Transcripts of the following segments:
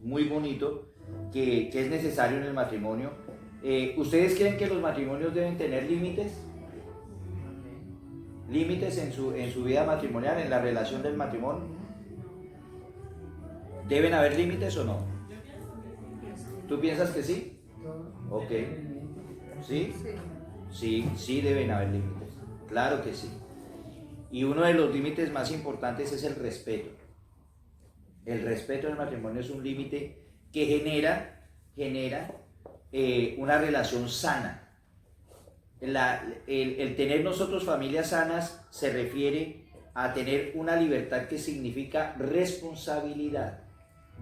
muy bonito que es necesario en el matrimonio. ¿Ustedes creen que los matrimonios deben tener límites? ¿Límites en su vida matrimonial, en la relación del matrimonio? ¿Deben haber límites o no? ¿Tú piensas que sí? Ok. ¿Sí? Sí deben haber límites. Claro que sí. Y uno de los límites más importantes es el respeto. El respeto en el matrimonio es un límite que genera una relación sana. El tener nosotros familias sanas se refiere a tener una libertad que significa responsabilidad.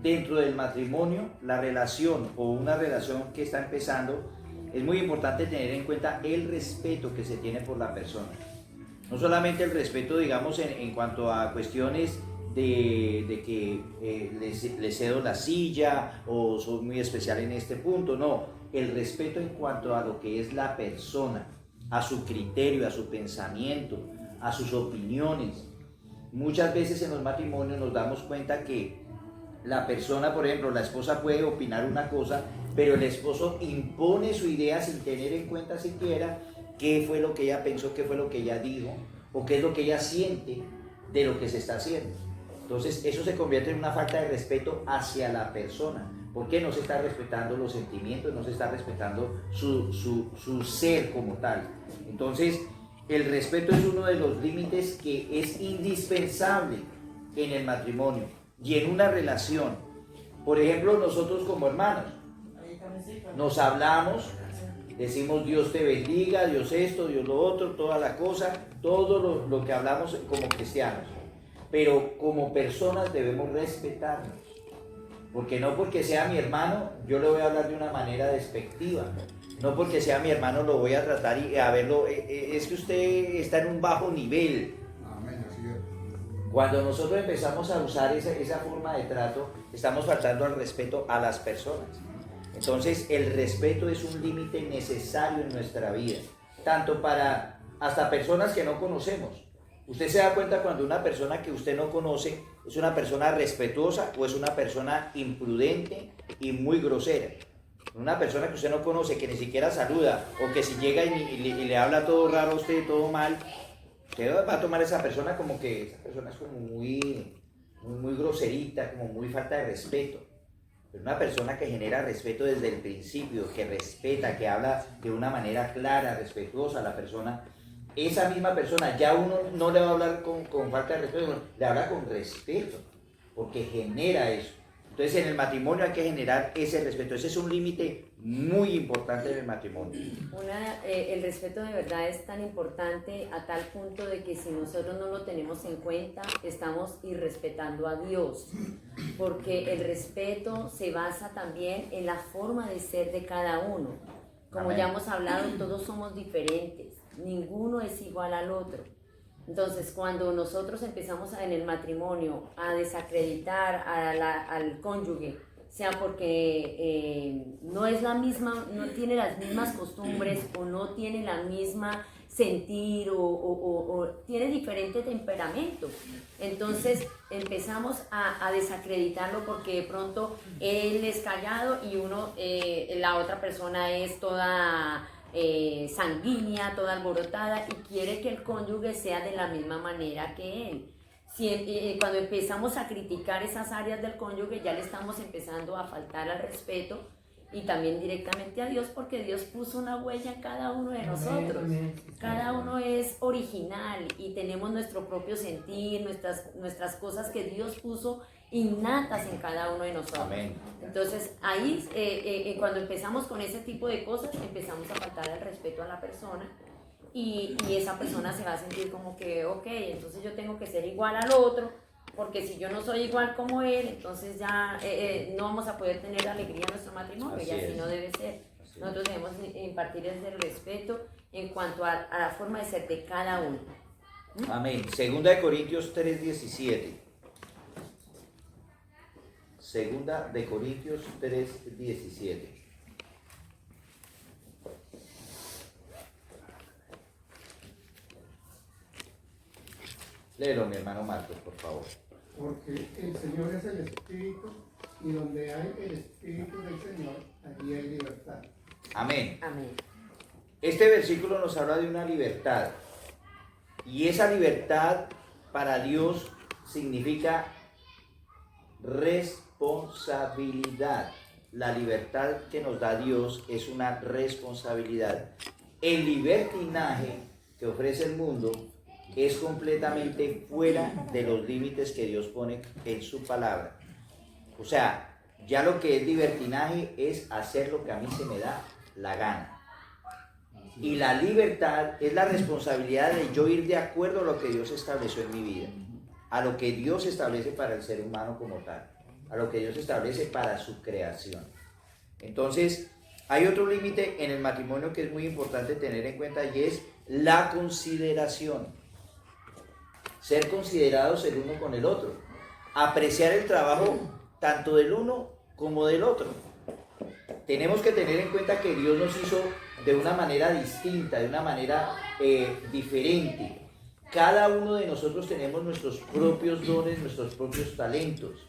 Dentro del matrimonio, la relación o una relación que está empezando, es muy importante tener en cuenta el respeto que se tiene por la persona. No solamente el respeto, digamos, en cuanto a cuestiones de que les cedo la silla o soy muy especial en este punto, no. El respeto en cuanto a lo que es la persona, a su criterio, a su pensamiento, a sus opiniones. Muchas veces en los matrimonios nos damos cuenta que la persona, por ejemplo, la esposa puede opinar una cosa, pero el esposo impone su idea sin tener en cuenta siquiera qué fue lo que ella pensó, qué fue lo que ella dijo, o qué es lo que ella siente de lo que se está haciendo. Entonces, eso se convierte en una falta de respeto hacia la persona, porque no se está respetando los sentimientos, no se está respetando su ser como tal. Entonces, el respeto es uno de los límites que es indispensable en el matrimonio y en una relación. Por ejemplo, nosotros como hermanos nos hablamos, decimos Dios te bendiga, Dios esto, Dios lo otro, toda la cosa, todo lo que hablamos como cristianos. Pero como personas debemos respetarnos, porque no porque sea mi hermano yo le voy a hablar de una manera despectiva, no porque sea mi hermano lo voy a tratar y a verlo, es que usted está en un bajo nivel. Cuando nosotros empezamos a usar esa forma de trato, estamos faltando al respeto a las personas. Entonces el respeto es un límite necesario en nuestra vida, tanto para hasta personas que no conocemos. Usted se da cuenta cuando una persona que usted no conoce es una persona respetuosa o es una persona imprudente y muy grosera. Una persona que usted no conoce, que ni siquiera saluda, o que si llega y le habla todo raro a usted, todo mal, usted va a tomar a esa persona como que esa persona es como muy groserita, como muy falta de respeto. Pero una persona que genera respeto desde el principio, que respeta, que habla de una manera clara, respetuosa a la persona, esa misma persona ya uno no le va a hablar con falta de respeto, le habla con respeto, porque genera eso. Entonces en el matrimonio hay que generar ese respeto, ese es un límite muy importante en el matrimonio. El respeto de verdad es tan importante a tal punto de que si nosotros no lo tenemos en cuenta, estamos irrespetando a Dios, porque el respeto se basa también en la forma de ser de cada uno. Como ya hemos hablado, todos somos diferentes, ninguno es igual al otro. Entonces, cuando nosotros empezamos en el matrimonio a desacreditar al cónyuge, sea porque no es la misma, no tiene las mismas costumbres o no tiene la misma sentir o tiene diferente temperamento, entonces empezamos a desacreditarlo porque de pronto él es callado y la otra persona es toda sanguínea, toda alborotada y quiere que el cónyuge sea de la misma manera que él. Cuando empezamos a criticar esas áreas del cónyuge ya le estamos empezando a faltar al respeto y también directamente a Dios, porque Dios puso una huella en cada uno de nosotros. Cada uno es original y tenemos nuestro propio sentir, nuestras cosas que Dios puso innatas en cada uno de nosotros. Amén. Entonces ahí cuando empezamos con ese tipo de cosas empezamos a faltar el respeto a la persona y esa persona se va a sentir como que ok, entonces yo tengo que ser igual al otro, porque si yo no soy igual como él, entonces ya no vamos a poder tener alegría en nuestro matrimonio, y así no debe ser. Nosotros debemos impartir ese respeto en cuanto a la forma de ser de cada uno. Amén. Segunda de Corintios 3:17. Segunda de Corintios 3:17. Léelo, mi hermano Marcos, por favor. Porque el Señor es el Espíritu Y donde hay el Espíritu del Señor, allí hay libertad. Amén. Amén. Este versículo nos habla de una libertad. Y esa libertad para Dios significa responsabilidad. La libertad que nos da Dios es una responsabilidad. El libertinaje que ofrece el mundo es completamente fuera de los límites que Dios pone en su palabra. O sea, ya lo que es libertinaje es hacer lo que a mí se me da la gana. Y la libertad es la responsabilidad de yo ir de acuerdo a lo que Dios estableció en mi vida, a lo que Dios establece para el ser humano como tal, a lo que Dios establece para su creación. Entonces, hay otro límite en el matrimonio que es muy importante tener en cuenta y es la consideración. Ser considerados el uno con el otro. Apreciar el trabajo tanto del uno como del otro. Tenemos que tener en cuenta que Dios nos hizo de una manera distinta, de una manera diferente. Cada uno de nosotros tenemos nuestros propios dones, nuestros propios talentos.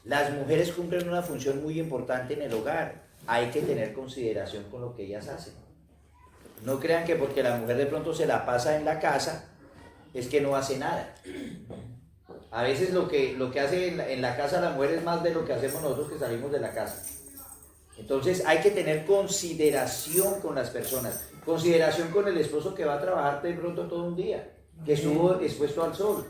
Las mujeres cumplen una función muy importante en el hogar. Hay que tener consideración con lo que ellas hacen. No crean que porque la mujer de pronto se la pasa en la casa, es que no hace nada. A veces lo que hace en la casa la mujer es más de lo que hacemos nosotros que salimos de la casa. Entonces hay que tener consideración con las personas, consideración con el esposo que va a trabajar de pronto todo un día, que estuvo expuesto al sol,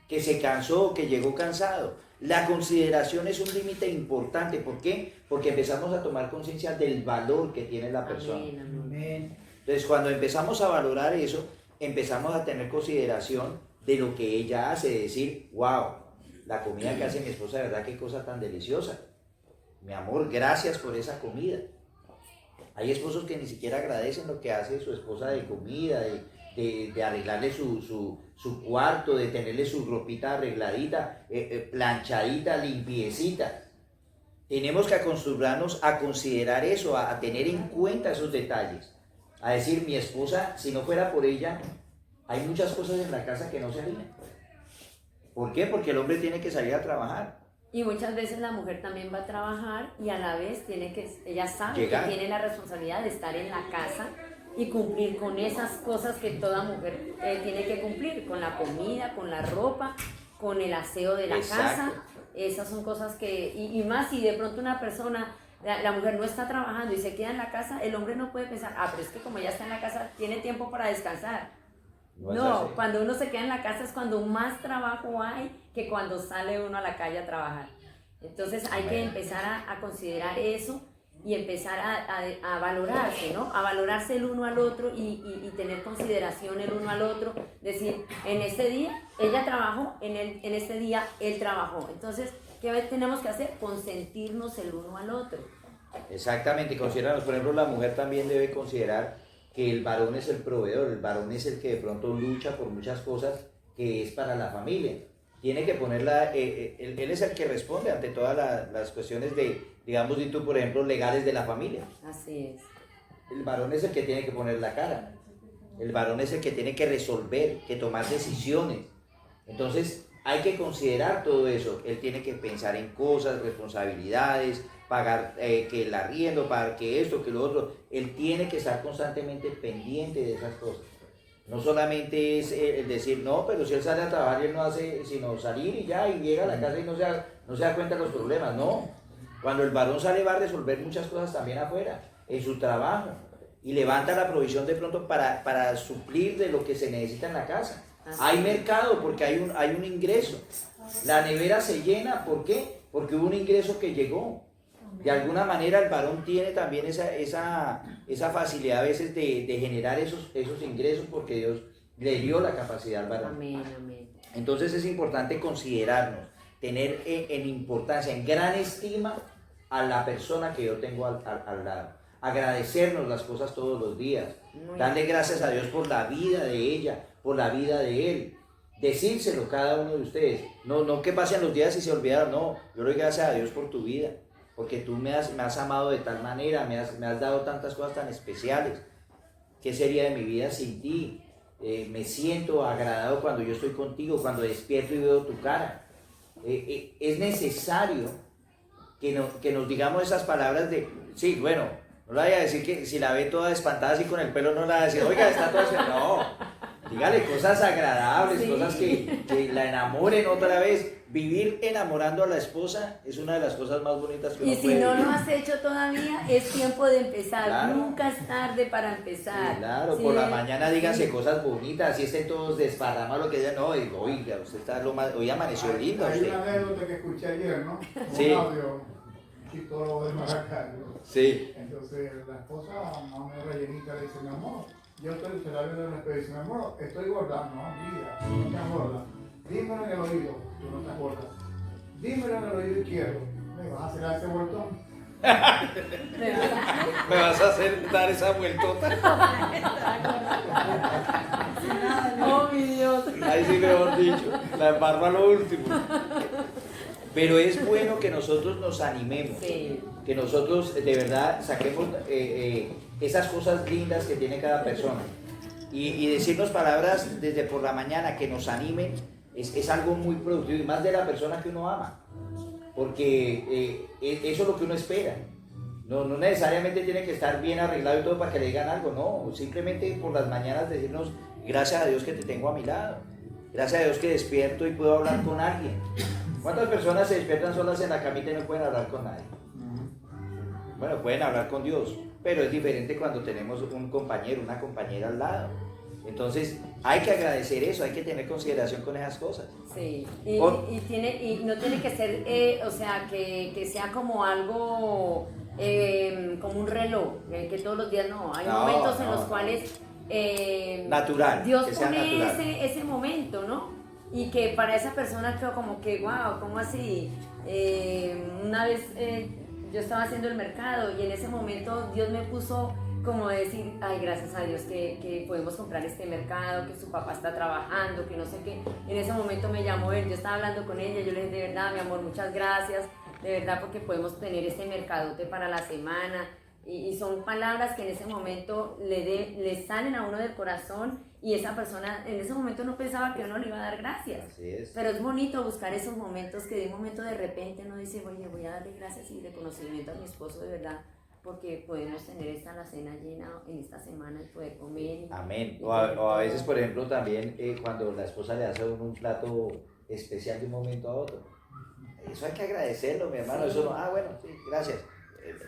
que se cansó, que llegó cansado. La consideración es un límite importante. ¿Por qué? Porque empezamos a tomar conciencia del valor que tiene la persona. Amén, amén. Entonces cuando empezamos a valorar eso, empezamos a tener consideración de lo que ella hace, de decir, wow, la comida que hace mi esposa, de verdad qué cosa tan deliciosa. Mi amor, gracias por esa comida. Hay esposos que ni siquiera agradecen lo que hace su esposa de comida, de arreglarle su cuarto, de tenerle su ropita arregladita, planchadita, limpiecita. Tenemos que acostumbrarnos a considerar eso, a tener en cuenta esos detalles. A decir, mi esposa, si no fuera por ella, hay muchas cosas en la casa que no se harían. ¿Por qué? Porque el hombre tiene que salir a trabajar. Y muchas veces la mujer también va a trabajar y a la vez ella sabe Llegar. que tiene la responsabilidad de estar en la casa y cumplir con esas cosas que toda mujer tiene que cumplir, con la comida, con la ropa, con el aseo de la Exacto. casa. Esas son cosas que, y más si de pronto una persona, la mujer no está trabajando y se queda en la casa, el hombre no puede pensar, pero es que como ya está en la casa, tiene tiempo para descansar. No, cuando uno se queda en la casa es cuando más trabajo hay que cuando sale uno a la calle a trabajar. Entonces hay que empezar a considerar eso y empezar a valorarse, ¿no? A valorarse el uno al otro y tener consideración el uno al otro. Decir, en este día ella trabajó, en este día él trabajó. Entonces, ¿qué tenemos que hacer? Consentirnos el uno al otro. Exactamente, considerarnos. Por ejemplo, la mujer también debe considerar que el varón es el proveedor, el varón es el que de pronto lucha por muchas cosas que es para la familia. Tiene que ponerla, él es el que responde ante todas las cuestiones de, digamos, y tú, por ejemplo, legales de la familia. Así es. El varón es el que tiene que poner la cara. El varón es el que tiene que resolver, que tomar decisiones. Entonces, hay que considerar todo eso. Él tiene que pensar en cosas, responsabilidades, pagar que el arriendo, pagar que esto, que lo otro. Él tiene que estar constantemente pendiente de esas cosas. No solamente es el decir, no, pero si él sale a trabajar y él no hace sino salir y ya, y llega a la casa y no se da cuenta de los problemas. No, cuando el varón sale va a resolver muchas cosas también afuera, en su trabajo, y levanta la provisión de pronto para suplir de lo que se necesita en la casa. Hay mercado porque hay un ingreso. La nevera se llena, ¿por qué? Porque hubo un ingreso que llegó. De alguna manera el varón tiene también esa facilidad a veces de generar esos ingresos porque Dios le dio la capacidad al varón. Amén, amén. Entonces es importante considerarnos, tener en importancia, en gran estima a la persona que yo tengo al lado. Agradecernos las cosas todos los días. Darle gracias a Dios por la vida de ella, por la vida de él. Decírselo cada uno de ustedes. No que pasen los días y se olvidaron. No, yo le doy gracias a Dios por tu vida. Porque tú me has amado de tal manera, me has dado tantas cosas tan especiales. ¿Qué sería de mi vida sin ti? Me siento agradado cuando yo estoy contigo, cuando despierto y veo tu cara. Es necesario que nos digamos esas palabras de, sí, bueno, no le vaya a decir que si la ve toda espantada así con el pelo, no le va a decir, oiga, está toda espantada. No, dígale cosas agradables, Sí. cosas que la enamoren otra vez. Vivir enamorando a la esposa es una de las cosas más bonitas que uno Y si puede no vivir. lo has hecho todavía, es tiempo de empezar. Claro. Nunca es tarde para empezar. Sí, claro, Sí, por la mañana díganse sí. cosas bonitas, si estén todos desparramados, lo que digan, no, digo, oiga, usted está lo más, hoy amaneció lindo Hay usted. una anécdota que escuché ayer, ¿no? Sí. Un audio, un psicólogo de Maracaibo. Sí, Entonces la esposa, más rellenita, le dice, mi amor, yo estoy, se la ve en el espejo, dice, mi amor, estoy gorda. No, mira, tú no estás gorda. Dímelo en el oído, tú no estás gorda. Dímelo en el oído izquierdo. ¿Me vas a hacer ese vueltón? me vas a hacer dar esa vueltota. Oh, mi Dios. Ahí sí, mejor dicho, la embarro a lo último. Pero es bueno que nosotros nos animemos, Sí. que nosotros de verdad saquemos esas cosas lindas que tiene cada persona. Y decirnos palabras desde por la mañana que nos animen es algo muy productivo, y más de la persona que uno ama. Porque eso es lo que uno espera. No necesariamente tiene que estar bien arreglado y todo para que le digan algo, no. Simplemente por las mañanas decirnos, gracias a Dios que te tengo a mi lado. Gracias a Dios que despierto y puedo hablar con alguien. ¿Cuántas personas se despiertan solas en la camita y no pueden hablar con nadie? Bueno, pueden hablar con Dios, pero es diferente cuando tenemos un compañero, una compañera al lado. Entonces, hay que agradecer eso, hay que tener consideración con esas cosas. Sí, y no tiene que ser, o sea, que sea como algo, como un reloj, que todos los días no. Hay momentos en los cuales natural, Dios que sea pone natural. ese momento, ¿no? Y que para esa persona quedó como que, wow, ¿cómo así? Una vez yo estaba haciendo el mercado y en ese momento Dios me puso como decir, ay, gracias a Dios que podemos comprar este mercado, que su papá está trabajando, que no sé qué. En ese momento me llamó él, yo estaba hablando con ella, yo le dije, de verdad, mi amor, muchas gracias, de verdad, porque podemos tener este mercadote para la semana. Y son palabras que en ese momento le salen a uno del corazón, y esa persona en ese momento no pensaba que uno le iba a dar gracias. Así es. Pero es bonito buscar esos momentos que de un momento de repente uno dice, oye, voy a darle gracias y reconocimiento a mi esposo de verdad, porque podemos tener esta alacena llena en esta semana y poder comer. Amén. O a veces, por ejemplo, también cuando la esposa le hace a uno un plato especial de un momento a otro. Eso hay que agradecerlo, mi hermano. Sí. Eso no, bueno, sí, gracias.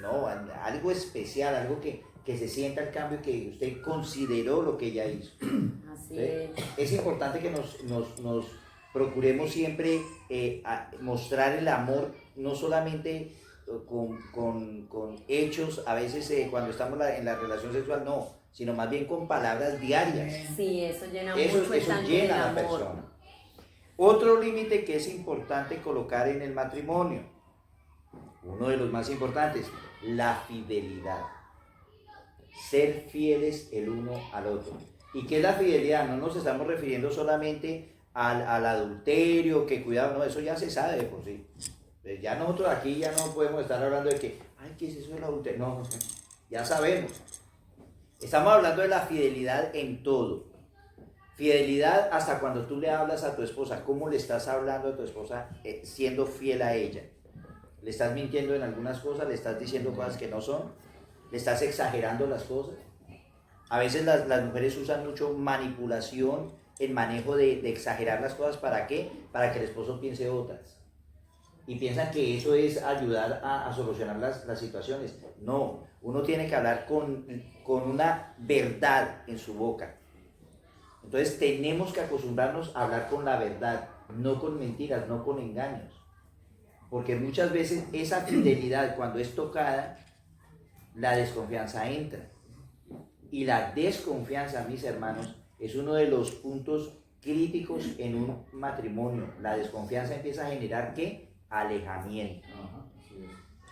No, algo especial, algo que se sienta el cambio, que usted consideró lo que ella hizo. Así ¿Sí? es. Es importante que nos procuremos siempre mostrar el amor, no solamente con hechos, a veces cuando estamos en la relación sexual, no, sino más bien con palabras diarias. Sí, eso llena Eso mucho el tanque del llena a la amor. persona. Otro límite que es importante colocar en el matrimonio, uno de los más importantes, la fidelidad. Ser fieles el uno al otro. ¿Y qué es la fidelidad? No nos estamos refiriendo solamente al adulterio, que cuidado, no, eso ya se sabe de por sí. Ya nosotros aquí ya no podemos estar hablando de que, ay, ¿qué es eso del adulterio? No, ya sabemos. Estamos hablando de la fidelidad en todo. Fidelidad hasta cuando tú le hablas a tu esposa, ¿cómo le estás hablando a tu esposa siendo fiel a ella? ¿Le estás mintiendo en algunas cosas? ¿Le estás diciendo cosas que no son? ¿Le estás exagerando las cosas? A veces las mujeres usan mucho manipulación, el manejo de exagerar las cosas. ¿Para qué? Para que el esposo piense otras. Y piensan que eso es ayudar a solucionar las situaciones. No, uno tiene que hablar con una verdad en su boca. Entonces tenemos que acostumbrarnos a hablar con la verdad, no con mentiras, no con engaños. Porque muchas veces esa fidelidad, cuando es tocada, la desconfianza entra. Y la desconfianza, mis hermanos, es uno de los puntos críticos en un matrimonio. La desconfianza empieza a generar, ¿qué? Alejamiento.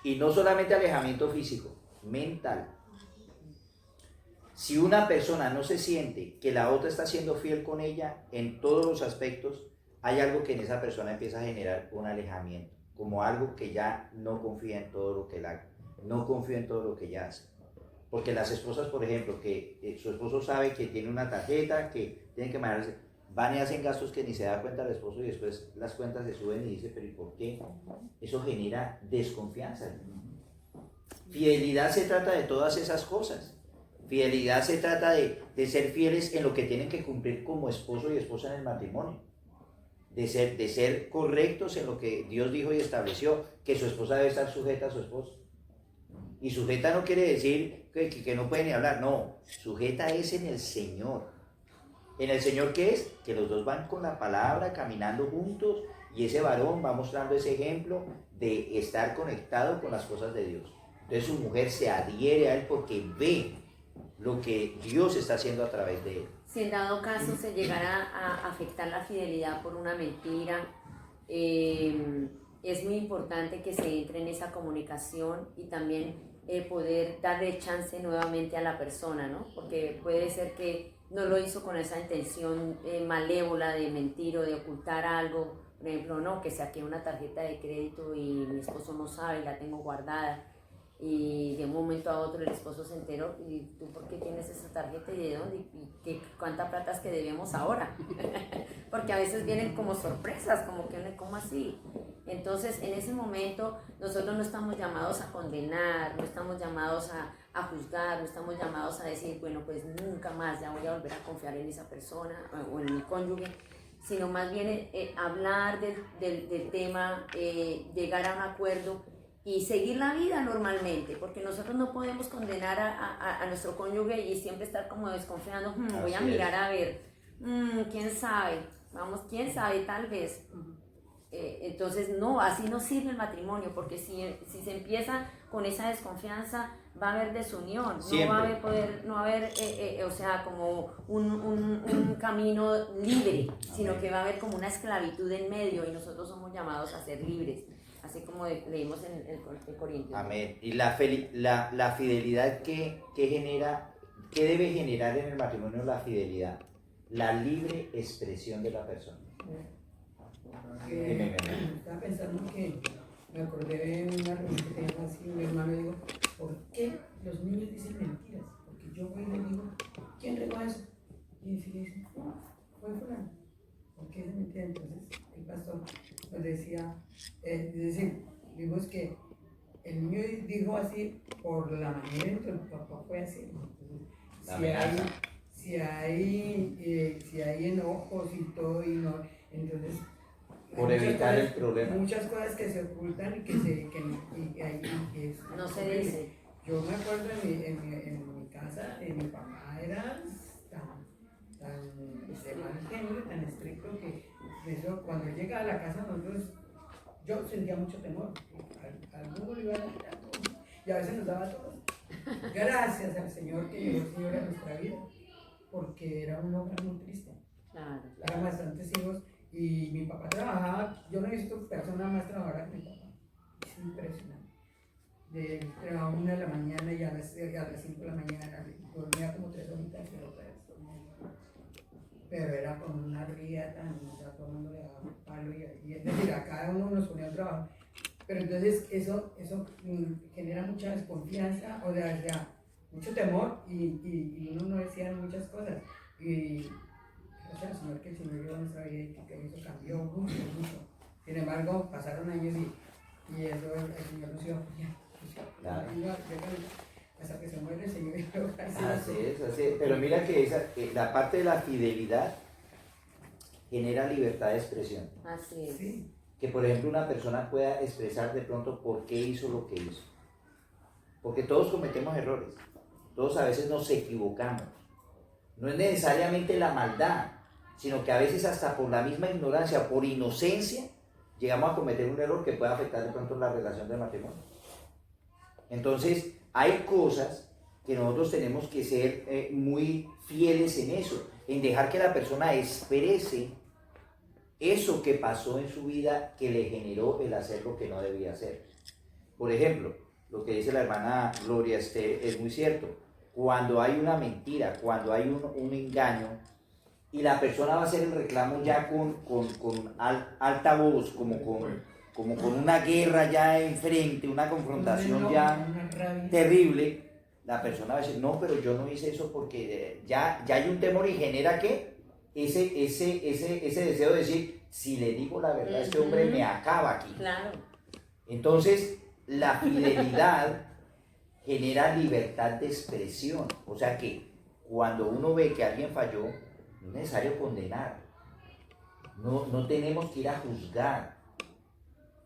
Y no solamente alejamiento físico, mental. Si una persona no se siente que la otra está siendo fiel con ella en todos los aspectos, hay algo que en esa persona empieza a generar un alejamiento, como algo que ya no confía en todo lo que él haga, no confía en todo lo que ella hace. Porque las esposas, por ejemplo, que su esposo sabe que tiene una tarjeta, que tiene que manejarse, van y hacen gastos que ni se da cuenta el esposo y después las cuentas se suben y dice, pero ¿y por qué? Eso genera desconfianza. Fidelidad se trata de todas esas cosas. Fidelidad se trata de ser fieles en lo que tienen que cumplir como esposo y esposa en el matrimonio. De ser correctos en lo que Dios dijo y estableció, que su esposa debe estar sujeta a su esposo. Y sujeta no quiere decir que no pueden ni hablar, no, sujeta es en el Señor. ¿En el Señor qué es? Que los dos van con la palabra, caminando juntos, y ese varón va mostrando ese ejemplo de estar conectado con las cosas de Dios. Entonces su mujer se adhiere a él porque ve lo que Dios está haciendo a través de él. Si en dado caso se llegara a afectar la fidelidad por una mentira, es muy importante que se entre en esa comunicación y también poder darle chance nuevamente a la persona, ¿no? Porque puede ser que no lo hizo con esa intención malévola de mentir o de ocultar algo. Por ejemplo, no, que saqué una tarjeta de crédito y mi esposo no sabe, la tengo guardada. Y de un momento a otro el esposo se enteró, ¿y tú por qué tienes esa tarjeta y de dónde? ¿Y cuánta plata es que debemos ahora? Porque a veces vienen como sorpresas, como que, ¿cómo así? Entonces, en ese momento, nosotros no estamos llamados a condenar, no estamos llamados a juzgar, no estamos llamados a decir, bueno, pues nunca más ya voy a volver a confiar en esa persona o en mi cónyuge, sino más bien hablar del tema, llegar a un acuerdo y seguir la vida normalmente, porque nosotros no podemos condenar a nuestro cónyuge y siempre estar como desconfiando, voy a mirar a ver, quién sabe, vamos, quién sabe, tal vez. Entonces no, así no sirve el matrimonio, porque si se empieza con esa desconfianza va a haber desunión, Siempre. no va a haber o sea, como un camino libre, sino que va a haber como una esclavitud en medio y nosotros somos llamados a ser libres. Así como leímos en el Corintios. Amén. Y la fidelidad que genera, ¿qué debe generar en el matrimonio la fidelidad? La libre expresión de la persona. Estaba pensando que me acordé de una reunión que teníamos así, mi hermano dijo, ¿por qué los niños dicen mentiras? Porque yo voy y les digo, ¿quién regó eso? Y si le dicen, no, fue fulano. ¿Por qué es mentira? Entonces el pastor nos decía, es decir, vimos que el niño dijo así por la manera en que el papá fue así. Entonces, si hay enojos y todo, y no, entonces por evitar el problema. Muchas cosas que se ocultan y que no se dice. Yo me acuerdo en mi casa, mi papá era tan de mal genio, tan estricto que eso, cuando él llegaba a la casa nosotros, yo sentía mucho temor. Alguno le iba a dar y a veces nos daba a todos. Gracias al Señor que llegó el Señor a nuestra vida, porque era un hogar muy triste. Claro. Eran bastantes hijos y mi papá trabajaba, yo no he visto persona más trabajadora que mi papá. Es impresionante. Trabajaba a 1 de la mañana y a las 5 de la mañana, dormía como 3 horitas, pero era con una ría tan, o sea, todo el mundo le daba un palo y es decir, a cada uno nos ponía a trabajar. Pero entonces eso genera mucha desconfianza, o sea, mucho temor y uno no decía muchas cosas. Y gracias al Señor que el Señor llegó a nuestra vida y que eso cambió mucho. Sin embargo, pasaron años y eso el Señor nos iba apoyando. Claro. Hasta que se muere el Señor. Así es. Pero mira que la parte de la fidelidad genera libertad de expresión. Así es. Sí. Que por ejemplo una persona pueda expresar de pronto por qué hizo lo que hizo. Porque todos cometemos errores. Todos a veces nos equivocamos. No es necesariamente la maldad, sino que a veces hasta por la misma ignorancia, por inocencia, llegamos a cometer un error que puede afectar de pronto la relación del matrimonio. Entonces, hay cosas que nosotros tenemos que ser muy fieles en eso, en dejar que la persona exprese eso que pasó en su vida que le generó el hacer lo que no debía hacer. Por ejemplo, lo que dice la hermana Gloria Esther es muy cierto. Cuando hay una mentira, cuando hay un engaño, y la persona va a hacer el reclamo ya con alta voz, como con una guerra ya enfrente, una confrontación ya terrible, la persona va a decir, no, pero yo no hice eso porque ya hay un temor y genera ¿qué? ese deseo de decir, si le digo la verdad, este hombre me acaba aquí. Claro. Entonces, la fidelidad genera libertad de expresión. O sea que cuando uno ve que alguien falló, no es necesario condenar. No tenemos que ir a juzgar.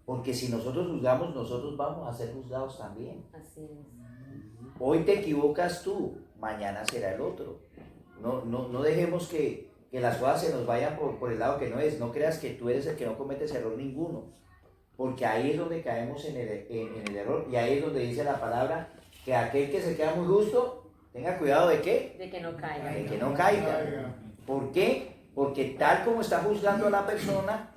Porque si nosotros juzgamos, nosotros vamos a ser juzgados también. Así es. Hoy te equivocas tú, mañana será el otro. No dejemos que las cosas se nos vayan por el lado que no es. No creas que tú eres el que no cometes error ninguno. Porque ahí es donde caemos en el error. Y ahí es donde dice la palabra que aquel que se queda muy justo, tenga cuidado de qué. De que no caiga. De que no caiga. ¿Por qué? Porque tal como está juzgando a la persona,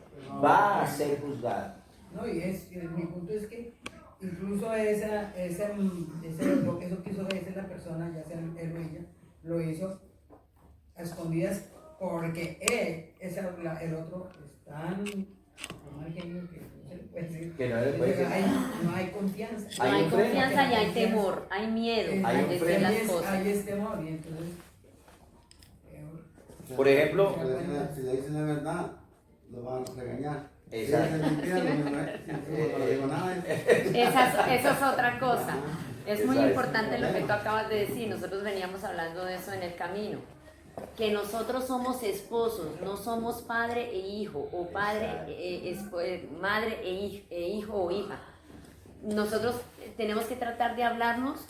va a ser juzgada. No, mi punto es que incluso eso que hizo la persona, ya sea él o ella, lo hizo a escondidas porque el otro es tan mal genio que no se le puede decir. Que no le puede decir. No hay confianza. No hay un freno. confianza y hay temor, hay miedo Hay a un decir freno. las cosas. Hay temor y entonces... Por ejemplo, si le dicen la verdad, lo van a regañar. Exacto. Si le dicen mentira, no le digo nada. Eso es otra cosa. Es muy Exacto. importante lo que tú acabas de decir. Nosotros veníamos hablando de eso en el camino. Que nosotros somos esposos, no somos padre e hijo, o madre e hijo o hija. Nosotros tenemos que tratar de hablarnos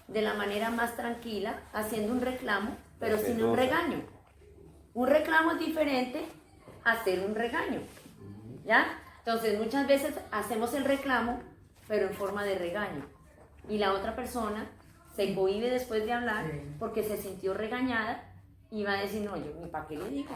de la manera más tranquila, haciendo un reclamo, pero sin un regaño. Un reclamo es diferente a hacer un regaño, ¿ya? Entonces muchas veces hacemos el reclamo, pero en forma de regaño. Y la otra persona se cohíbe después de hablar porque se sintió regañada y va a decir, no, yo ni para qué le digo.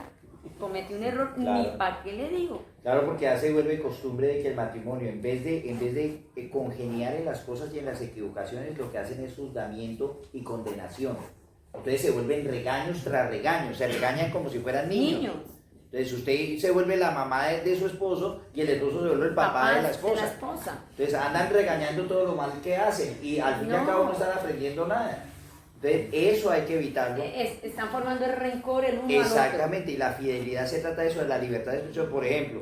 Cometí un error, Claro. ni para qué le digo. Claro, porque ya se vuelve costumbre de que el matrimonio, en vez de congeniar en las cosas y en las equivocaciones, lo que hacen es juzgamiento y condenación. Entonces se vuelven regaños tras regaños, se regañan como si fueran niños. Entonces usted se vuelve la mamá de su esposo y el esposo se vuelve el papá de la esposa. Entonces andan regañando todo lo mal que hacen y al fin y al cabo no están aprendiendo nada. Entonces eso hay que evitarlo. Están formando el rencor el uno al otro. Exactamente, y la fidelidad se trata de eso, de la libertad de expresión. Por ejemplo,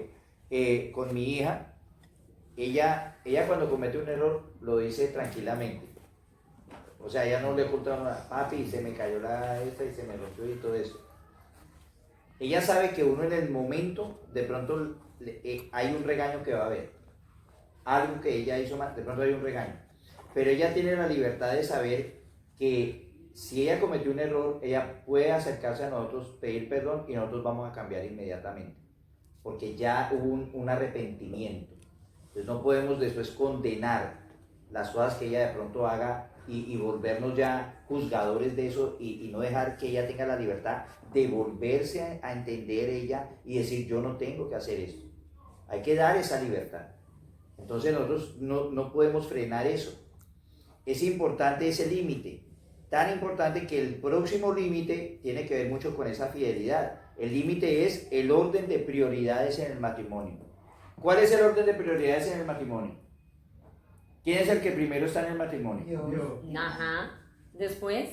con mi hija, ella cuando comete un error lo dice tranquilamente. O sea, ella no le oculta nada, papi, se me cayó esta y se me rompió y todo eso. Ella sabe que uno en el momento, de pronto hay un regaño que va a haber. Algo que ella hizo mal, de pronto hay un regaño. Pero ella tiene la libertad de saber que si ella cometió un error, ella puede acercarse a nosotros, pedir perdón y nosotros vamos a cambiar inmediatamente. Porque ya hubo un arrepentimiento. Entonces no podemos después condenar las cosas que ella de pronto haga y volvernos ya juzgadores de eso y no dejar que ella tenga la libertad de volverse a entender ella y decir yo no tengo que hacer esto. Hay que dar esa libertad. Entonces nosotros no podemos frenar eso. Es importante ese límite, tan importante que el próximo límite tiene que ver mucho con esa fidelidad. El límite es el orden de prioridades en el matrimonio. ¿Cuál es el orden de prioridades en el matrimonio? ¿Quién es el que primero está en el matrimonio? Yo. Ajá. Después,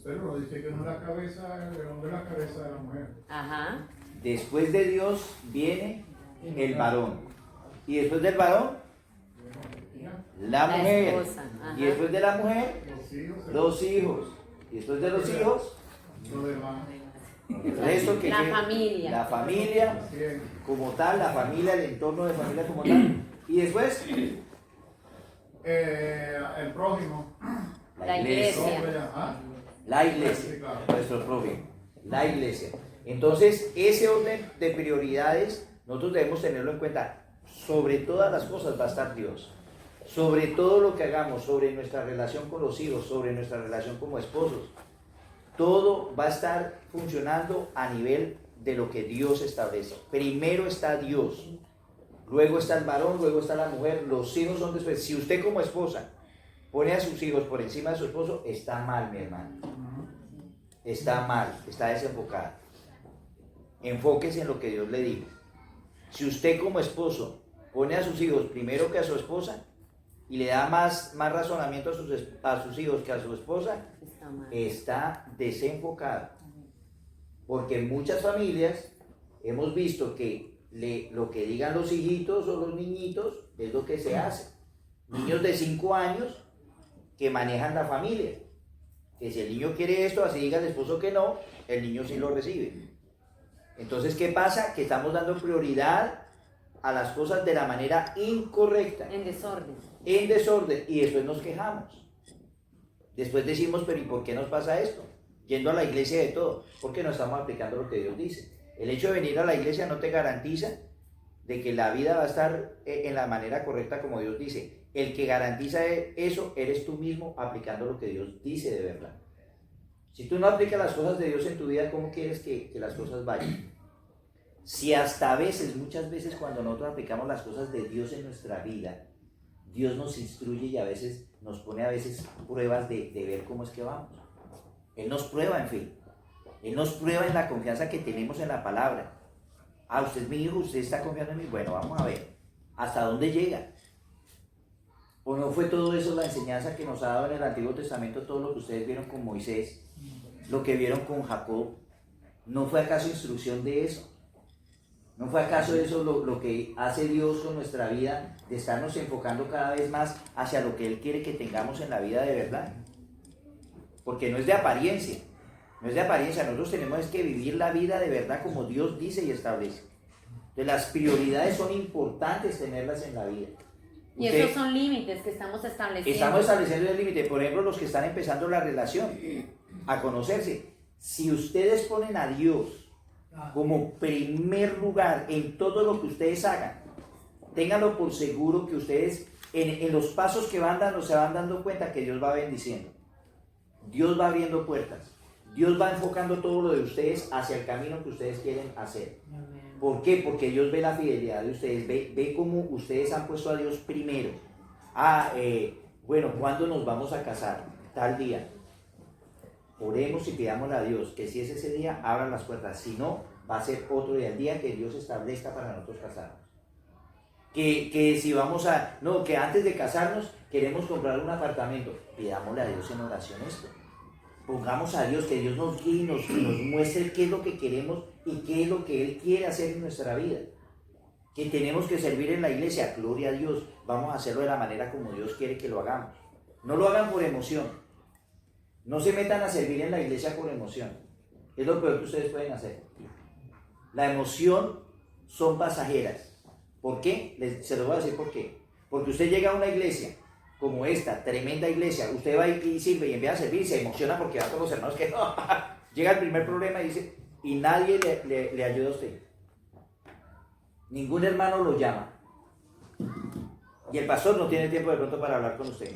Pero dice que no es la cabeza, el hombre es la cabeza de la mujer. ajá. Después de Dios viene el varón. Y después del varón, la mujer. esposa, ajá. Y después de la mujer, Los hijos, los hijos. Y después de los hijos, lo demás. el resto que La queda. familia. La familia Así es. como tal, la familia, el entorno de familia como tal. Y después, El prójimo. La iglesia. Hombre, ¿ah? La iglesia, Sí, claro. nuestro prójimo, la iglesia. Entonces, ese orden de prioridades, nosotros debemos tenerlo en cuenta. Sobre todas las cosas va a estar Dios. Sobre todo lo que hagamos, sobre nuestra relación con los hijos, sobre nuestra relación como esposos. Todo va a estar funcionando a nivel de lo que Dios establece. Primero está Dios, luego está el varón, luego está la mujer, los hijos son después. Si usted como esposa pone a sus hijos por encima de su esposo, está mal, mi hermano. Está mal, está desenfocada. Enfóquese en lo que Dios le dijo. Si usted como esposo pone a sus hijos primero que a su esposa y le da más razonamiento a sus hijos que a su esposa, Está mal. está desenfocado. Porque en muchas familias hemos visto que lo que digan los hijitos o los niñitos es lo que se hace. Niños de 5 años que manejan la familia. Que si el niño quiere esto, así diga el esposo que no, el niño sí lo recibe. Entonces, ¿qué pasa? Que estamos dando prioridad a las cosas de la manera incorrecta. En desorden. En desorden. Y después nos quejamos. Después decimos, pero ¿y por qué nos pasa esto? Yendo a la iglesia de todo. Porque no estamos aplicando lo que Dios dice. El hecho de venir a la iglesia no te garantiza de que la vida va a estar en la manera correcta como Dios dice. El que garantiza eso eres tú mismo aplicando lo que Dios dice de verdad. Si tú no aplicas las cosas de Dios en tu vida, ¿cómo quieres que las cosas vayan? Si hasta a veces, muchas veces cuando nosotros aplicamos las cosas de Dios en nuestra vida, Dios nos instruye y a veces nos pone pruebas de ver cómo es que vamos. Él nos prueba, en fin. Él nos prueba en la confianza que tenemos en la palabra. Ah, usted es mi hijo, usted está confiando en mí. Bueno, vamos a ver. ¿Hasta dónde llega? ¿O no fue todo eso la enseñanza que nos ha dado en el Antiguo Testamento, todo lo que ustedes vieron con Moisés, lo que vieron con Jacob? ¿No fue acaso instrucción de eso? ¿No fue acaso eso lo que hace Dios con nuestra vida, de estarnos enfocando cada vez más hacia lo que Él quiere que tengamos en la vida de verdad? Porque no es de apariencia, no es de apariencia, nosotros tenemos que vivir la vida de verdad como Dios dice y establece. Entonces las prioridades son importantes tenerlas en la vida. Y esos son límites que estamos estableciendo. Estamos estableciendo el límite, por ejemplo, los que están empezando la relación, a conocerse. Si ustedes ponen a Dios como primer lugar en todo lo que ustedes hagan, ténganlo por seguro que ustedes en los pasos que van dando se van dando cuenta que Dios va bendiciendo. Dios va abriendo puertas. Dios va enfocando todo lo de ustedes hacia el camino que ustedes quieren hacer. ¿Por qué? Porque Dios ve la fidelidad de ustedes, ve cómo ustedes han puesto a Dios primero. Bueno, ¿cuándo nos vamos a casar? Tal día. Oremos y pidámosle a Dios que si es ese día, abran las puertas. Si no, va a ser otro día, el día que Dios establezca para nosotros casarnos. Que si vamos que antes de casarnos queremos comprar un apartamento, pidámosle a Dios en oración esto. Pongamos a Dios, que Dios nos guíe y nos muestre qué es lo que queremos y qué es lo que Él quiere hacer en nuestra vida. Que tenemos que servir en la iglesia, gloria a Dios, vamos a hacerlo de la manera como Dios quiere que lo hagamos. No lo hagan por emoción. No se metan a servir en la iglesia por emoción. Es lo peor que ustedes pueden hacer. La emoción son pasajeras. ¿Por qué? Se los voy a decir por qué. Porque usted llega a una iglesia como esta, tremenda iglesia, usted va y sirve y empieza a servir y se emociona porque va a todos los hermanos que no. Llega el primer problema y dice, y nadie le ayuda a usted. Ningún hermano lo llama. Y el pastor no tiene tiempo de pronto para hablar con usted.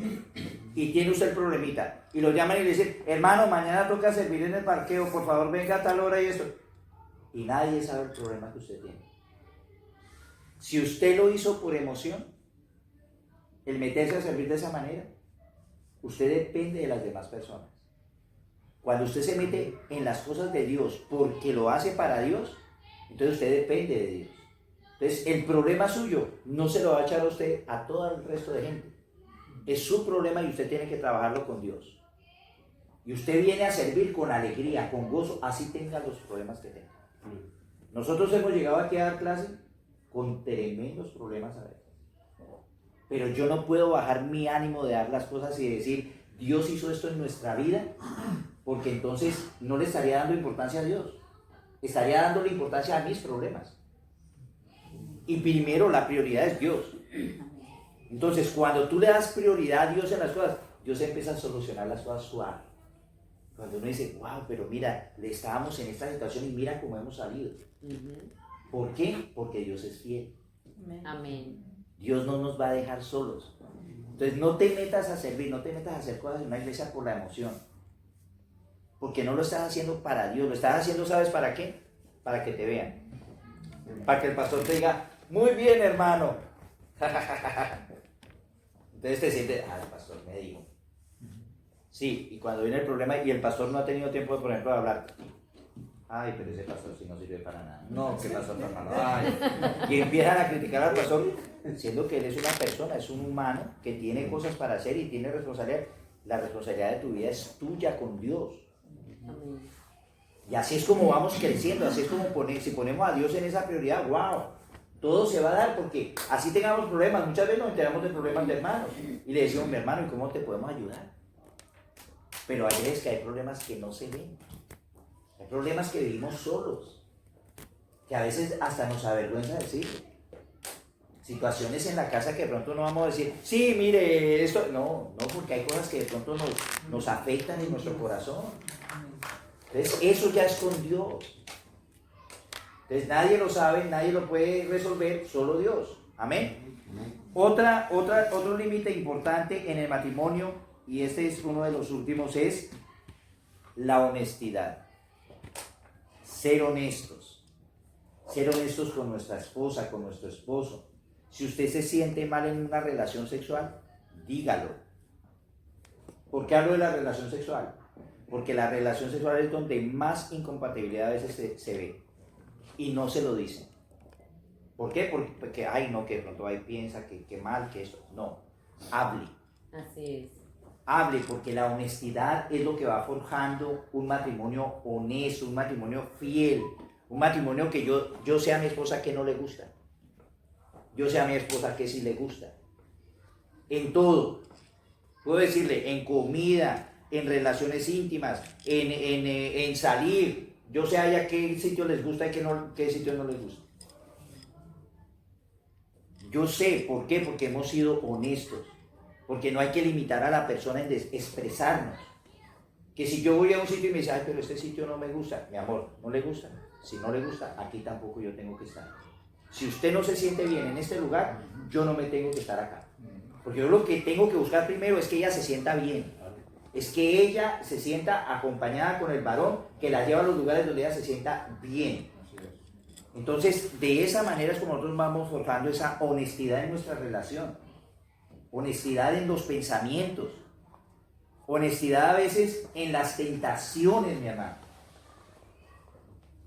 Y tiene usted el problemita. Y lo llaman y le dicen, hermano, mañana toca servir en el parqueo, por favor venga a tal hora y esto. Y nadie sabe el problema que usted tiene. Si usted lo hizo por emoción, el meterse a servir de esa manera, usted depende de las demás personas. Cuando usted se mete en las cosas de Dios porque lo hace para Dios, entonces usted depende de Dios. Entonces el problema suyo no se lo va a echar a usted a todo el resto de gente. Es su problema y usted tiene que trabajarlo con Dios. Y usted viene a servir con alegría, con gozo, así tenga los problemas que tenga. Nosotros hemos llegado aquí a dar clase con tremendos problemas a veces. Pero yo no puedo bajar mi ánimo de dar las cosas y decir, Dios hizo esto en nuestra vida, porque entonces no le estaría dando importancia a Dios. Estaría dándole importancia a mis problemas. Y primero la prioridad es Dios. Entonces cuando tú le das prioridad a Dios en las cosas, Dios empieza a solucionar las cosas suave. Cuando uno dice, wow, pero mira, le estábamos en esta situación y mira cómo hemos salido. ¿Por qué? Porque Dios es fiel. Amén. Dios no nos va a dejar solos. Entonces no te metas a servir, no te metas a hacer cosas en una iglesia por la emoción. Porque no lo estás haciendo para Dios, lo estás haciendo, ¿sabes para qué? Para que te vean. Para que el pastor te diga, muy bien hermano. Entonces te sientes, el pastor me dijo. Sí, y cuando viene el problema y el pastor no ha tenido tiempo, por ejemplo, de hablar. Ay, pero ese pastor sí no sirve para nada. No, qué pastor tan malo. Ay. Y empiezan a criticar al pastor, siendo que él es una persona, es un humano que tiene cosas para hacer y tiene responsabilidad. La responsabilidad de tu vida es tuya con Dios. Y así es como vamos creciendo, así es como si ponemos a Dios en esa prioridad, wow, todo se va a dar, porque así tengamos problemas. Muchas veces nos enteramos de problemas de hermanos y le decimos, mi hermano, ¿y cómo te podemos ayudar? Pero hay veces que hay problemas que no se ven, hay problemas que vivimos solos, que a veces hasta nos avergüenza decir. Situaciones en la casa que de pronto no vamos a decir, sí, mire, esto, no, porque hay cosas que de pronto nos afectan en nuestro corazón. Entonces, eso ya es con Dios. Entonces, nadie lo sabe, nadie lo puede resolver, solo Dios. Amén. Otro límite importante en el matrimonio, y este es uno de los últimos, es la honestidad. Ser honestos. Ser honestos con nuestra esposa, con nuestro esposo. Si usted se siente mal en una relación sexual, dígalo. ¿Por qué hablo de la relación sexual? Porque la relación sexual es donde más incompatibilidad a veces se ve y no se lo dicen. ¿Por qué? Porque, ay no, que de pronto ahí piensa que mal, que eso. No, hable. Así es. Hable, porque la honestidad es lo que va forjando un matrimonio honesto, un matrimonio fiel, un matrimonio que yo sea mi esposa que no le gusta, yo sea mi esposa que sí le gusta. En todo. Puedo decirle, en comida, en relaciones íntimas, en salir, yo sé a ella qué sitio les gusta y qué sitio no les gusta. Yo sé, ¿por qué? Porque hemos sido honestos, porque no hay que limitar a la persona en expresarnos. Que si yo voy a un sitio y me dice, ay, pero este sitio no me gusta, mi amor, ¿no le gusta? Si no le gusta, aquí tampoco yo tengo que estar. Si usted no se siente bien en este lugar, yo no me tengo que estar acá. Porque yo lo que tengo que buscar primero es que ella se sienta bien. Es que ella se sienta acompañada con el varón que la lleva a los lugares donde ella se sienta bien. Entonces, de esa manera es como nosotros vamos forjando esa honestidad en nuestra relación. Honestidad en los pensamientos. Honestidad a veces en las tentaciones, mi hermano.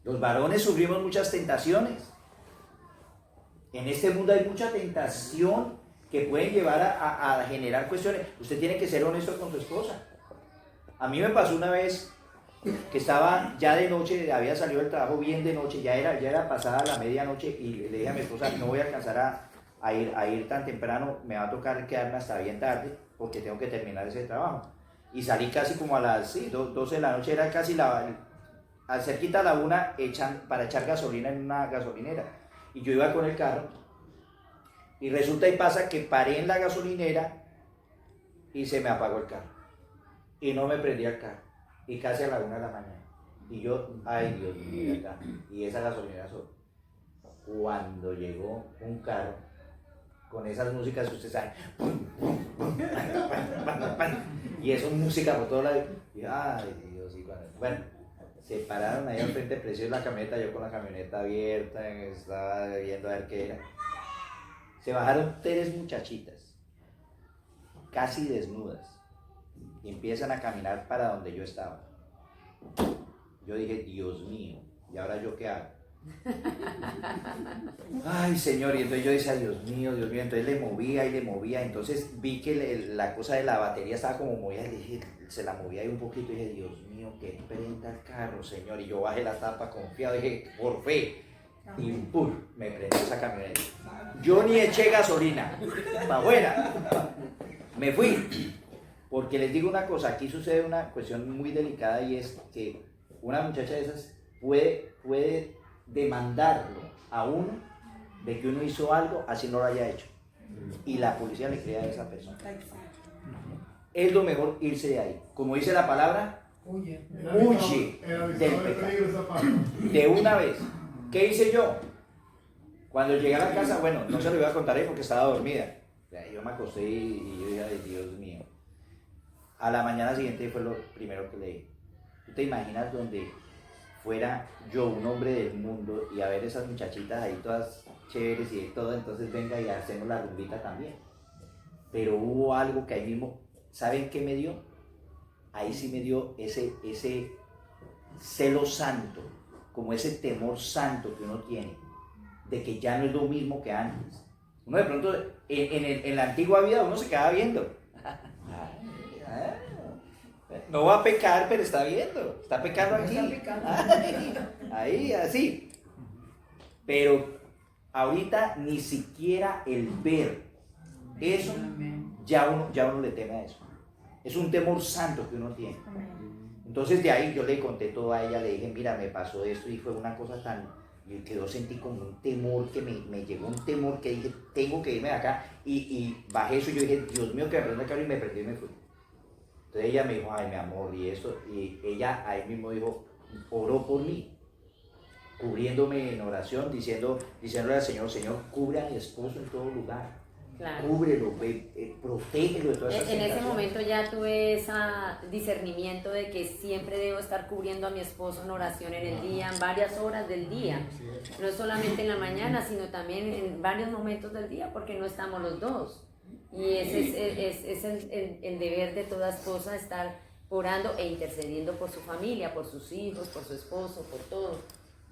Los varones sufrimos muchas tentaciones. En este mundo hay mucha tentación que pueden llevar a generar cuestiones. Usted tiene que ser honesto con su esposa. A mí me pasó una vez que estaba ya de noche, había salido del trabajo bien de noche, ya era pasada la medianoche y le dije a mi esposa, no voy a alcanzar a ir tan temprano, me va a tocar quedarme hasta bien tarde porque tengo que terminar ese trabajo. Y salí casi como a las 12 de la noche, era casi al cerquita a la 1 para echar gasolina en una gasolinera. Y yo iba con el carro y resulta y pasa que paré en la gasolinera y se me apagó el carro y no me prendía el carro y casi a la 1 de la mañana y yo, ay Dios mío, acá, y esa gasolinera solo. Cuando llegó un carro con esas músicas que usted sabe y eso es música por todos lados y ay Dios, y bueno, se pararon ahí al frente preciso la camioneta, yo con la camioneta abierta, estaba viendo a ver qué era. Se bajaron 3 muchachitas, casi desnudas, y empiezan a caminar para donde yo estaba. Yo dije, Dios mío, ¿y ahora yo qué hago? Ay, Señor, y entonces yo decía, Dios mío, entonces le movía, entonces vi que la cosa de la batería estaba como movida, y dije, se la movía ahí un poquito, y dije, Dios mío, que prenda el carro, Señor, y yo bajé la tapa confiado, dije, por fe, y ¡pum! Me prendió esa camioneta. Yo ni eché gasolina, para afuera, me fui, porque les digo una cosa, aquí sucede una cuestión muy delicada, y es que una muchacha de esas puede demandarlo a uno de que uno hizo algo así no lo haya hecho y la policía le crea a esa persona. Es lo mejor irse de ahí, como dice la palabra, huye del pecado de una vez. ¿Qué hice yo? Cuando llegué a la casa, bueno, no se lo iba a contar ahí porque estaba dormida, yo me acosté y yo dije, ay Dios mío, a la mañana siguiente fue lo primero que leí. ¿Tú te imaginas donde fuera yo un hombre del mundo y a ver esas muchachitas ahí todas chéveres y todo, entonces venga y hacemos la rumbita también? Pero hubo algo que ahí mismo, ¿saben qué me dio? Ahí sí me dio ese celo santo, como ese temor santo que uno tiene, de que ya no es lo mismo que antes. Uno de pronto, en la antigua vida uno se quedaba viendo. No va a pecar, pero está viendo. Está pecando aquí. Está pecando. Ahí, así. Pero ahorita ni siquiera el ver eso, Amén. ya uno le teme a eso. Es un temor santo que uno tiene. Entonces de ahí yo le conté todo a ella, le dije, mira, me pasó esto y fue una cosa tan... que yo sentí como un temor, que me llegó un temor que dije, tengo que irme de acá. Y bajé eso y yo dije, Dios mío, que me prenda el carro y me prendí y me fui. Entonces ella me dijo, ay, mi amor, y esto. Y ella ahí mismo dijo, oró por mí, cubriéndome en oración, diciéndole al Señor, Señor, cubre a mi esposo en todo lugar. Claro. Cúbrelo, protégelo de todas esas En ese tentaciones. momento ya tuve ese discernimiento de que siempre debo estar cubriendo a mi esposo en oración en el día, en varias horas del día. No solamente en la mañana, sino también en varios momentos del día, porque no estamos los dos. Y ese es el deber de toda esposa, estar orando e intercediendo por su familia, por sus hijos, por su esposo, por todo.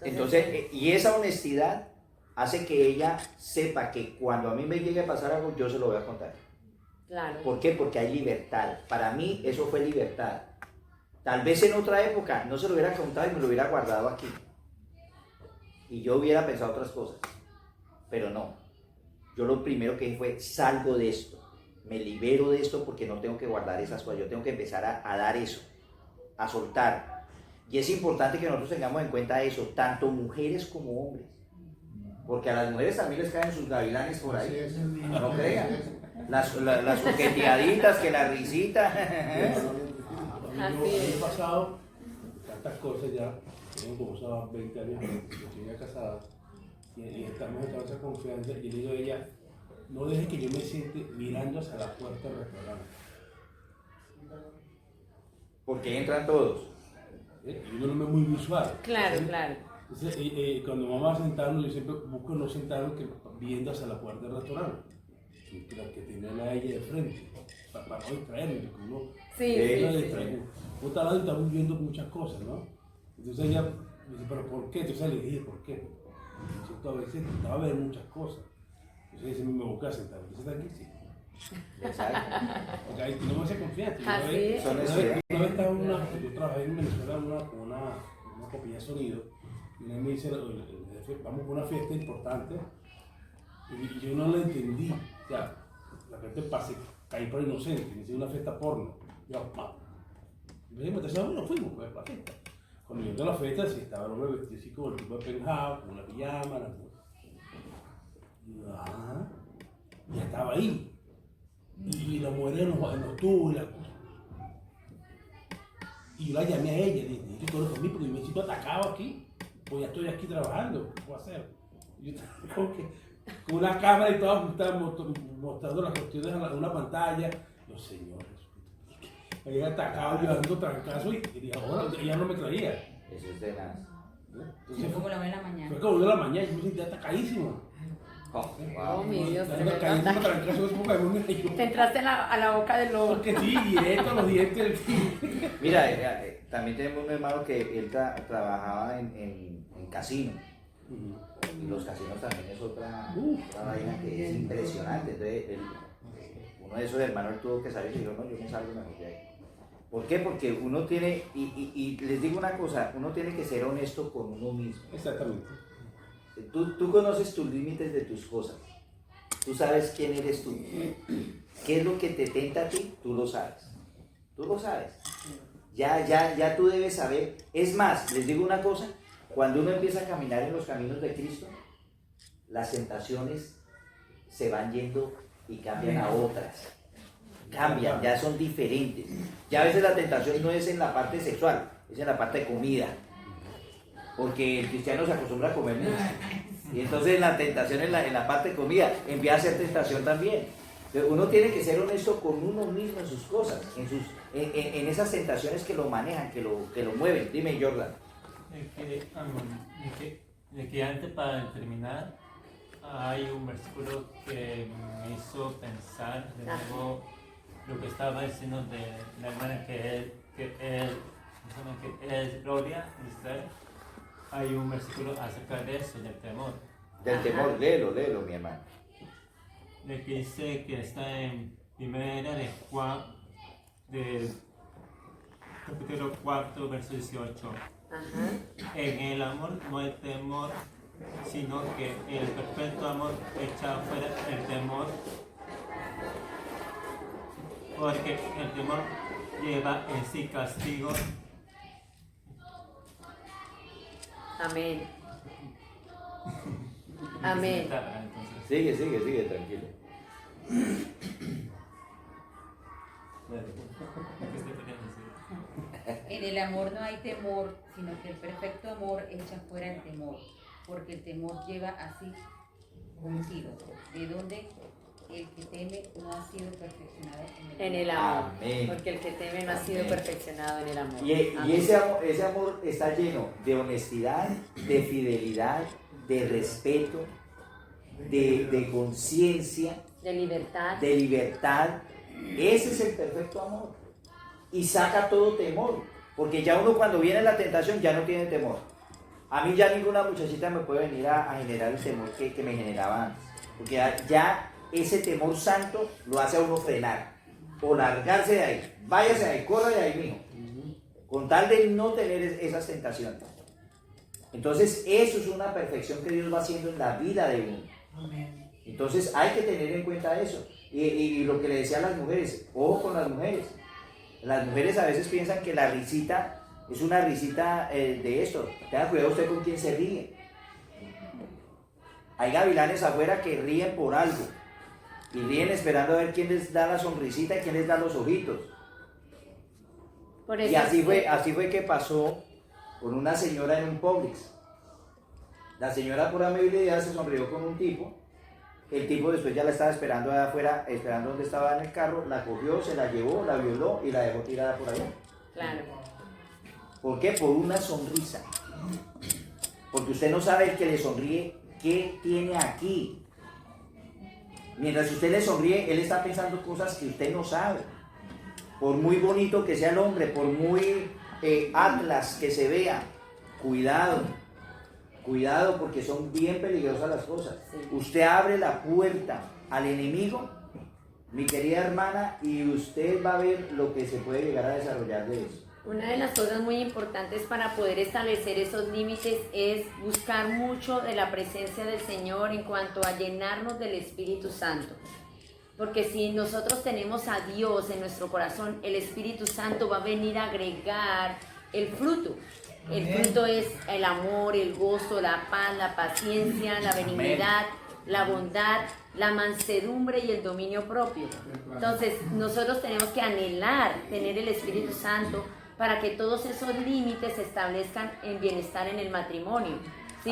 Entonces, y esa honestidad hace que ella sepa que cuando a mí me llegue a pasar algo, yo se lo voy a contar. claro. ¿Por qué? Porque hay libertad. Para mí eso fue libertad. Tal vez en otra época no se lo hubiera contado y me lo hubiera guardado aquí. Y yo hubiera pensado otras cosas. Pero no. Yo lo primero que dije fue, salgo de esto. Me libero de esto porque no tengo que guardar esas cosas. Yo tengo que empezar a dar eso. A soltar. Y es importante que nosotros tengamos en cuenta eso, tanto mujeres como hombres. Porque a las mujeres también les caen sus gavilanes por Así ahí. es. No crean. Las coqueteaditas, que la risita. Así Yo es. he pasado tantas cosas ya, tengo como unos 20 años, yo estoy ya casada, y estamos en toda esa confianza, y le digo a ella, no deje que yo me siente mirando hacia la puerta del restaurante. Porque entran todos. Y uno no es muy visual. Claro, ¿sí? claro. Entonces, cuando mamá va a sentarnos, yo siempre busco no sentarnos que viendo hacia la puerta del restaurante, que tiene a ella de frente, para no distraerme, porque uno... Sí, Sí, sí, sí. Vos estás hablando y estamos viendo muchas cosas, ¿no? Entonces ella me dice, ¿pero por qué? Entonces le dije, ¿por qué? Yo siento a veces intentaba ver muchas cosas. Entonces ella me busca sentar. Entonces está aquí, sí. Exacto. Porque ahí no me hace confianza. Así es. Son Una estudiantes. vez estaba yo trabajé en Venezuela con una compañía de sonido, y una vez me dice, el jefe, vamos a una fiesta importante, y yo no la entendí. O sea, la gente caí por inocente, me dice una fiesta porno. Yo, entonces, bueno, fuimos pues, para la fiesta. Cuando yo entré a la fiesta, sí, estaba el hombre vestido así como el tipo de penthouse, con una pijama, y yo, ajá, ya estaba ahí. Y la mujer en los tubos y la cosa. Y yo la llamé a ella, le dije, yo corro conmigo porque me siento atacado aquí, pues ya estoy aquí trabajando, ¿qué puedo hacer? Y yo estaba como que, con una cámara y todo, mostrando las cuestiones a una pantalla. Yo, señores, me había atacado, yo dando trancazo y ahora ella no me creía. Eso es de nada. Entonces Como la 1 de la mañana. fue como 1 de la mañana y yo me sentía atacadísimo. Oh, Oh, mi Dios, Dando tremendo caído, ataque. trancazo, eso porque me dio. Te entraste a la boca del lobo. Porque sí, directo a los dientes. Mira, también tenemos un hermano que él trabajaba en casino. Y los casinos también es otra vaina que es impresionante. Entonces, uno de esos hermanos él tuvo que salir y dijo, no, yo me salgo mejor de ahí. ¿Por qué? Porque uno tiene, y les digo una cosa, uno tiene que ser honesto con uno mismo. Exactamente. Tú conoces tus límites de tus cosas. Tú sabes quién eres tú. ¿Qué es lo que te tenta a ti? Tú lo sabes. Tú lo sabes. Ya tú debes saber. Es más, les digo una cosa. Cuando uno empieza a caminar en los caminos de Cristo, las tentaciones se van yendo y cambian a otras. Cambian, ya son diferentes. Ya a veces la tentación no es en la parte sexual, es en la parte de comida. Porque el cristiano se acostumbra a comer mucho. Y entonces la tentación en la parte de comida empieza a ser tentación también. Entonces, uno tiene que ser honesto con uno mismo en sus cosas, en esas tentaciones que lo manejan, que lo mueven. Dime, Jordan. De que antes, para terminar, hay un versículo que me hizo pensar de nuevo lo que estaba diciendo de la hermana que es Gloria, dice. Hay un versículo acerca de eso, del temor, Del temor, léelo, mi hermano. de que dice que está en primera de Juan, del capítulo 4, verso 18. Ajá. En el amor no hay temor, sino que el perfecto amor echa fuera el temor, porque el temor lleva en sí castigo. Amén. Amén. Entonces, Sigue, tranquilo. bueno, ¿qué usted quería decir? En el amor no hay temor, sino que el perfecto amor echa fuera el temor, porque el temor lleva así consigo, de donde el que teme no ha sido perfeccionado En el amor. Amén. Porque el que teme no ha sido Amén. perfeccionado en el amor. Y Amén. ese amor está lleno de honestidad, de fidelidad, de respeto, de conciencia, De libertad. de libertad. Ese es el perfecto amor. Y saca todo temor. Porque ya uno cuando viene la tentación ya no tiene temor. A mí ya ninguna muchachita me puede venir a generar el temor que me generaba antes. Porque ya ese temor santo lo hace a uno frenar. O largarse de ahí. Váyase de ahí, corra de ahí, mijo. Con tal de no tener esas tentaciones. Entonces eso es una perfección que Dios va haciendo en la vida de uno. Amén. Entonces hay que tener en cuenta eso. Y lo que le decía a las mujeres, ojo con las mujeres. Las mujeres a veces piensan que la risita es una risita de esto. Tenga cuidado usted con quién se ríe. Hay gavilanes afuera que ríen por algo. Y ríen esperando a ver quién les da la sonrisita y quién les da los ojitos. Por eso Y así es fue que pasó con una señora en un Publix. La señora por amabilidad se sonrió con un tipo. El tipo después ya la estaba esperando allá afuera, esperando donde estaba en el carro, la cogió, se la llevó, la violó y la dejó tirada por allá. Claro. ¿Por qué? Por una sonrisa. Porque usted no sabe el que le sonríe qué tiene aquí. Mientras usted le sonríe, él está pensando cosas que usted no sabe. Por muy bonito que sea el hombre, por muy atlas que se vea, cuidado. Cuidado porque son bien peligrosas las cosas. Sí. Usted abre la puerta al enemigo, mi querida hermana, y usted va a ver lo que se puede llegar a desarrollar de eso. Una de las cosas muy importantes para poder establecer esos límites es buscar mucho de la presencia del Señor en cuanto a llenarnos del Espíritu Santo. Porque si nosotros tenemos a Dios en nuestro corazón, el Espíritu Santo va a venir a agregar el fruto. El fruto es el amor, el gozo, la paz, la paciencia, la benignidad, la bondad, la mansedumbre y el dominio propio. Entonces, nosotros tenemos que anhelar tener el Espíritu Santo para que todos esos límites se establezcan en bienestar en el matrimonio. ¿Sí?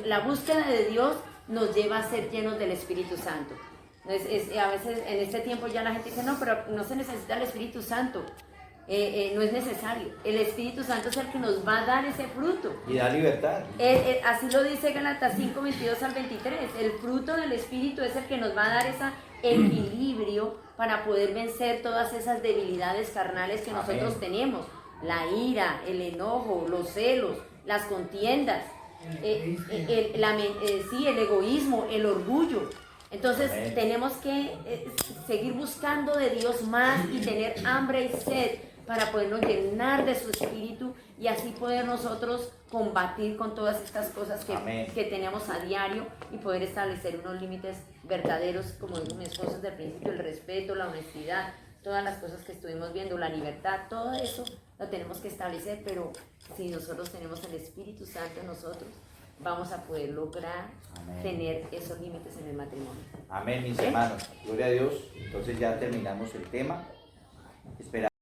La búsqueda de Dios nos lleva a ser llenos del Espíritu Santo. A veces en este tiempo ya la gente dice, no, pero no se necesita el Espíritu Santo. No es necesario. El Espíritu Santo es el que nos va a dar ese fruto. Y da libertad. Así lo dice Gálatas 5, 22 al 23. El fruto del Espíritu es el que nos va a dar ese equilibrio para poder vencer todas esas debilidades carnales que nosotros tenemos. La ira, el enojo, los celos, las contiendas, el egoísmo, el orgullo. Entonces tenemos que seguir buscando de Dios más y tener hambre y sed para podernos llenar de su espíritu y así poder nosotros combatir con todas estas cosas que tenemos a diario y poder establecer unos límites verdaderos, como dijo mi esposo desde el principio, el respeto, la honestidad, todas las cosas que estuvimos viendo, la libertad, todo eso lo tenemos que establecer, pero si nosotros tenemos el Espíritu Santo en nosotros, vamos a poder lograr tener esos límites en el matrimonio. Amén, mis hermanos. Gloria a Dios. Entonces ya terminamos el tema. Esperamos.